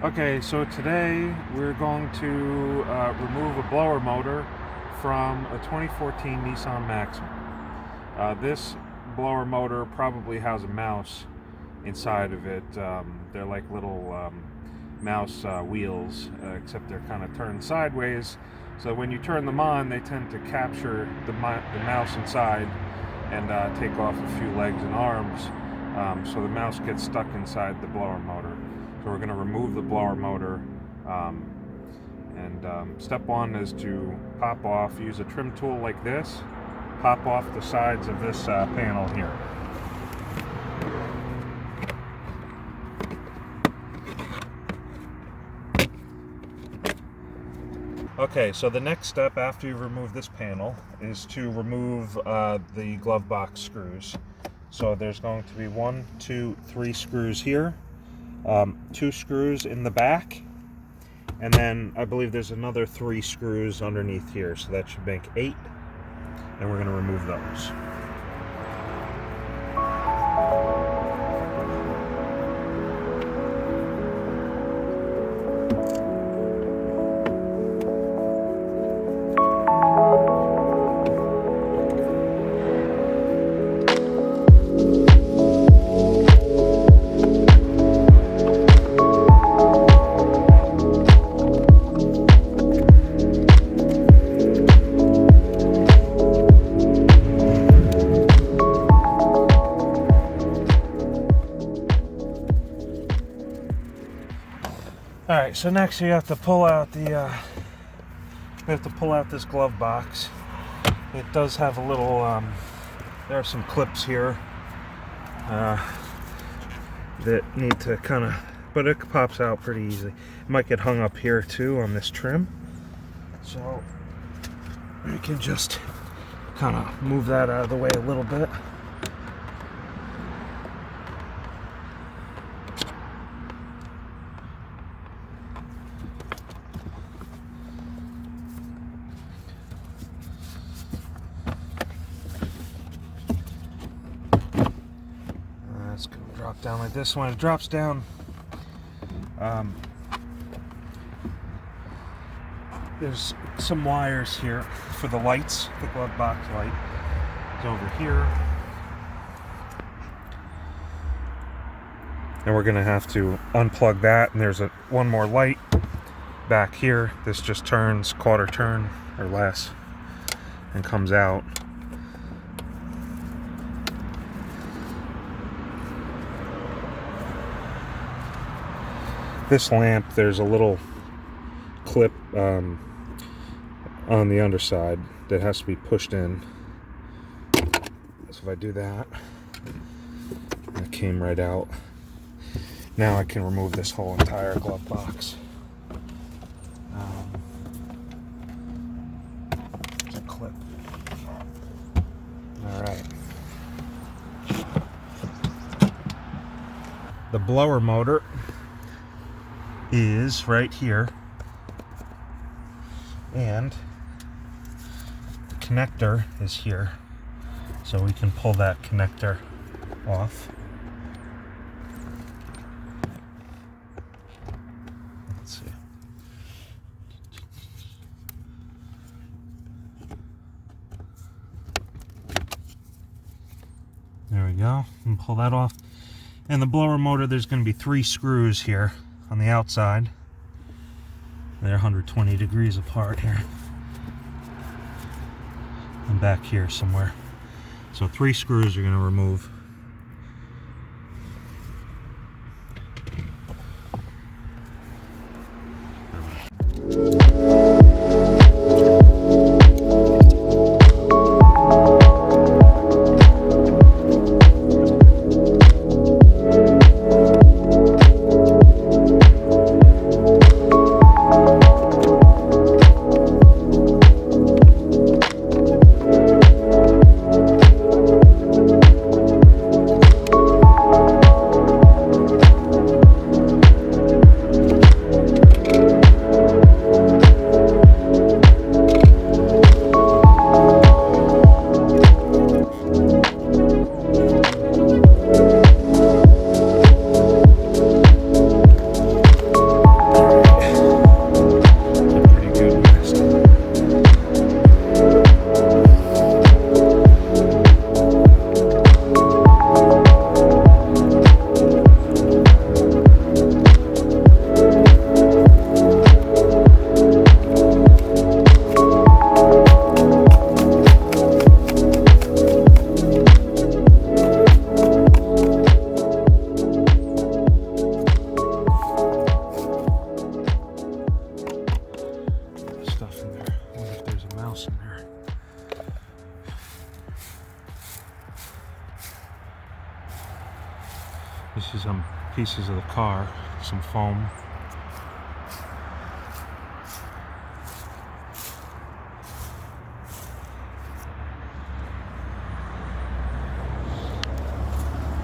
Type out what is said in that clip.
Okay, so today we're going to remove a blower motor from a 2014 Nissan Maxima. This blower motor probably has a mouse inside of it. They're like little mouse wheels, except they're kind of turned sideways. So when you turn them on, they tend to capture the mouse inside and take off a few legs and arms. So the mouse gets stuck inside the blower motor. So we're going to remove the blower motor, step one is to pop off, use a trim tool like this, pop off the sides of this panel here. Okay, so the next step after you remove this panel is to remove the glove box screws. So there's going to be 1, 2, 3 screws here. 2 screws in the back, and then I believe there's another 3 screws underneath here, so that should make 8, and we're going to remove those. Alright, so next we have to pull out this glove box. It does have a little, there are some clips here that need to kind of, but it pops out pretty easily. It might get hung up here too on this trim. So we can just kind of move that out of the way a little bit. It's going to drop down like this. When it drops down, there's some wires here for the lights. The glove box light is over here. And we're going to have to unplug that. And there's one more light back here. This just turns quarter turn or less and comes out. This lamp, there's a little clip on the underside that has to be pushed in. So if I do that, it came right out. Now I can remove this whole entire glove box. There's a clip. Alright. The blower motor is right here, and the connector is here, so we can pull that connector off. Let's see. There we go, and pull that off. And the blower motor, there's going to be 3 screws here on the outside. They're 120 degrees apart here. And back here somewhere. So 3 screws you're going to remove. You see some pieces of the car, some foam.